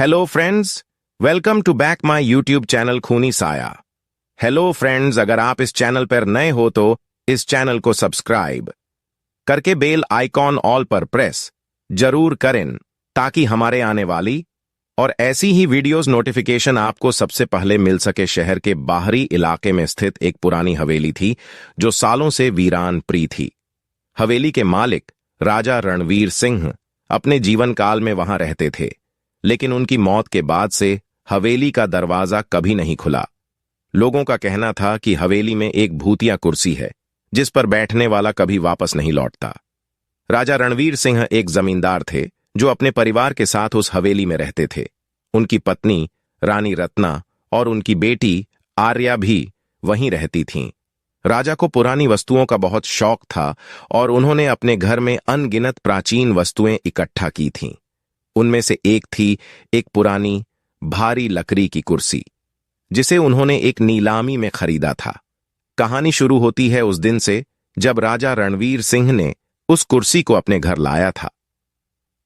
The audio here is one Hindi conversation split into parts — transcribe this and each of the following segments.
Hello friends, welcome to back my YouTube channel खूनी साया। हेलो फ्रेंड्स, अगर आप इस चैनल पर नए हो तो इस चैनल को सब्सक्राइब करके बेल आइकॉन ऑल पर प्रेस जरूर करें ताकि हमारे आने वाली और ऐसी ही वीडियोस नोटिफिकेशन आपको सबसे पहले मिल सके। शहर के बाहरी इलाके में स्थित एक पुरानी हवेली थी जो सालों से वीरान पड़ी थी। हवेली के मालिक राजा रणवीर सिंह अपने जीवन काल में वहां रहते थे, लेकिन उनकी मौत के बाद से हवेली का दरवाजा कभी नहीं खुला। लोगों का कहना था कि हवेली में एक भूतिया कुर्सी है जिस पर बैठने वाला कभी वापस नहीं लौटता। राजा रणवीर सिंह एक जमींदार थे जो अपने परिवार के साथ उस हवेली में रहते थे। उनकी पत्नी रानी रत्ना और उनकी बेटी आर्या भी वहीं रहती थीं। राजा को पुरानी वस्तुओं का बहुत शौक था और उन्होंने अपने घर में अनगिनत प्राचीन वस्तुएं इकट्ठा की थीं। उनमें से एक थी एक पुरानी भारी लकड़ी की कुर्सी जिसे उन्होंने एक नीलामी में खरीदा था। कहानी शुरू होती है उस दिन से जब राजा रणवीर सिंह ने उस कुर्सी को अपने घर लाया था।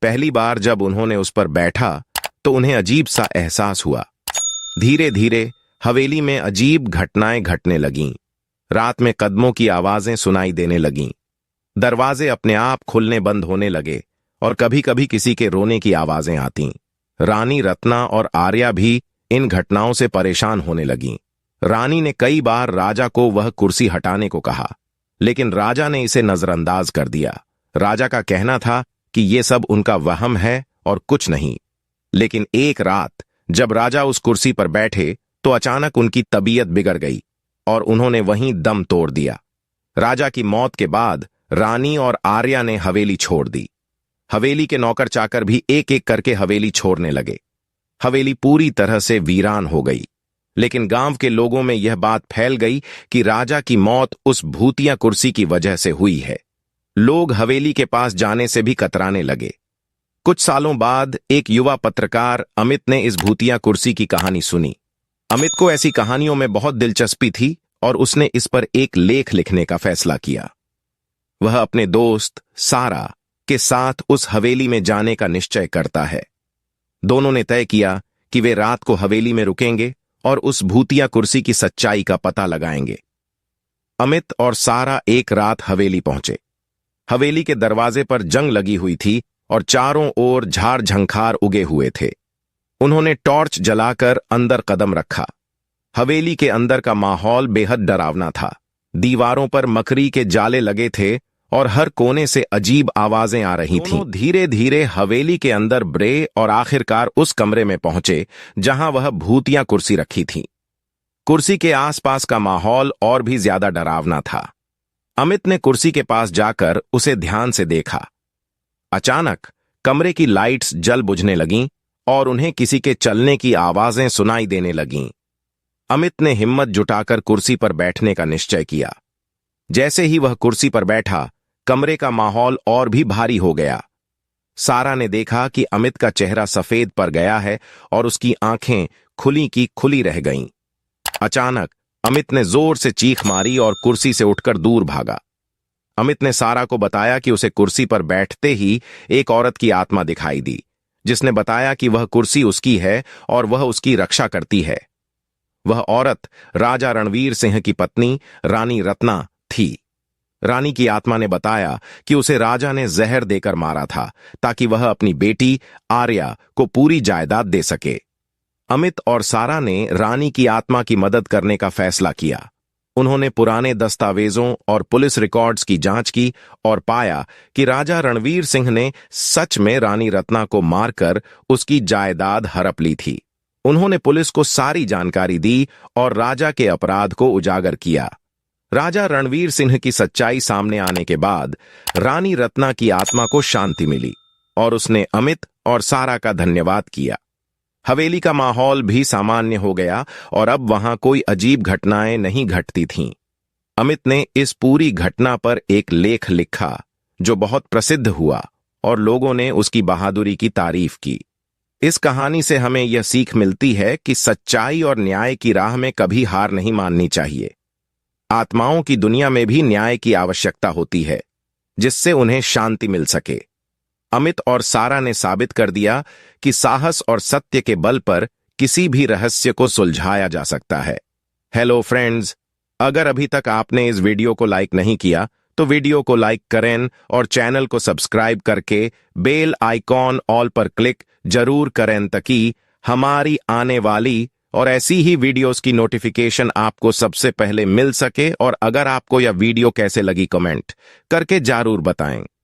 पहली बार जब उन्होंने उस पर बैठा तो उन्हें अजीब सा एहसास हुआ। धीरे धीरे हवेली में अजीब घटनाएं घटने लगीं। रात में कदमों की आवाजें सुनाई देने लगीं। दरवाजे अपने आप खुलने बंद होने लगे और कभी कभी किसी के रोने की आवाजें आतीं। रानी रत्ना और आर्या भी इन घटनाओं से परेशान होने लगीं। रानी ने कई बार राजा को वह कुर्सी हटाने को कहा, लेकिन राजा ने इसे नजरअंदाज कर दिया। राजा का कहना था कि यह सब उनका वहम है और कुछ नहीं। लेकिन एक रात जब राजा उस कुर्सी पर बैठे तो अचानक उनकी तबीयत बिगड़ गई और उन्होंने वहीं दम तोड़ दिया। राजा की मौत के बाद रानी और आर्या ने हवेली छोड़ दी। हवेली के नौकर चाकर भी एक एक करके हवेली छोड़ने लगे। हवेली पूरी तरह से वीरान हो गई। लेकिन गांव के लोगों में यह बात फैल गई कि राजा की मौत उस भूतिया कुर्सी की वजह से हुई है। लोग हवेली के पास जाने से भी कतराने लगे। कुछ सालों बाद एक युवा पत्रकार अमित ने इस भूतिया कुर्सी की कहानी सुनी। अमित को ऐसी कहानियों में बहुत दिलचस्पी थी और उसने इस पर एक लेख लिखने का फैसला किया। वह अपने दोस्त सारा के साथ उस हवेली में जाने का निश्चय करता है। दोनों ने तय किया कि वे रात को हवेली में रुकेंगे और उस भूतिया कुर्सी की सच्चाई का पता लगाएंगे। अमित और सारा एक रात हवेली पहुंचे। हवेली के दरवाजे पर जंग लगी हुई थी और चारों ओर झाड़ झंखार उगे हुए थे। उन्होंने टॉर्च जलाकर अंदर कदम रखा। हवेली के अंदर का माहौल बेहद डरावना था। दीवारों पर मकड़ी के जाले लगे थे और हर कोने से अजीब आवाजें आ रही थीं। धीरे धीरे हवेली के अंदर ब्रे और आखिरकार उस कमरे में पहुंचे जहां वह भूतिया कुर्सी रखी थी। कुर्सी के आसपास का माहौल और भी ज्यादा डरावना था। अमित ने कुर्सी के पास जाकर उसे ध्यान से देखा। अचानक कमरे की लाइट्स जल बुझने लगीं और उन्हें किसी के चलने की आवाजें सुनाई देने लगीं। अमित ने हिम्मत जुटाकर कुर्सी पर बैठने का निश्चय किया। जैसे ही वह कुर्सी पर बैठा, कमरे का माहौल और भी भारी हो गया। सारा ने देखा कि अमित का चेहरा सफेद पड़ गया है और उसकी आंखें खुली की खुली रह गईं। अचानक अमित ने जोर से चीख मारी और कुर्सी से उठकर दूर भागा। अमित ने सारा को बताया कि उसे कुर्सी पर बैठते ही एक औरत की आत्मा दिखाई दी, जिसने बताया कि वह कुर्सी उसकी है और वह उसकी रक्षा करती है। वह औरत राजा रणवीर सिंह की पत्नी रानी रत्ना थी। रानी की आत्मा ने बताया कि उसे राजा ने जहर देकर मारा था ताकि वह अपनी बेटी आर्या को पूरी जायदाद दे सके। अमित और सारा ने रानी की आत्मा की मदद करने का फैसला किया। उन्होंने पुराने दस्तावेजों और पुलिस रिकॉर्ड्स की जांच की और पाया कि राजा रणवीर सिंह ने सच में रानी रत्ना को मारकर उसकी जायदाद हड़प ली थी। उन्होंने पुलिस को सारी जानकारी दी और राजा के अपराध को उजागर किया। राजा रणवीर सिंह की सच्चाई सामने आने के बाद रानी रत्ना की आत्मा को शांति मिली और उसने अमित और सारा का धन्यवाद किया। हवेली का माहौल भी सामान्य हो गया और अब वहां कोई अजीब घटनाएं नहीं घटती थीं। अमित ने इस पूरी घटना पर एक लेख लिखा जो बहुत प्रसिद्ध हुआ और लोगों ने उसकी बहादुरी की तारीफ की। इस कहानी से हमें यह सीख मिलती है कि सच्चाई और न्याय की राह में कभी हार नहीं माननी चाहिए। आत्माओं की दुनिया में भी न्याय की आवश्यकता होती है जिससे उन्हें शांति मिल सके। अमित और सारा ने साबित कर दिया कि साहस और सत्य के बल पर किसी भी रहस्य को सुलझाया जा सकता है। हेलो फ्रेंड्स, अगर अभी तक आपने इस वीडियो को लाइक नहीं किया तो वीडियो को लाइक करें और चैनल को सब्सक्राइब करके बेल आइकॉन ऑल पर क्लिक जरूर करें ताकि हमारी आने वाली और ऐसी ही वीडियोस की नोटिफिकेशन आपको सबसे पहले मिल सके। और अगर आपको यह वीडियो कैसे लगी कमेंट करके जरूर बताएं।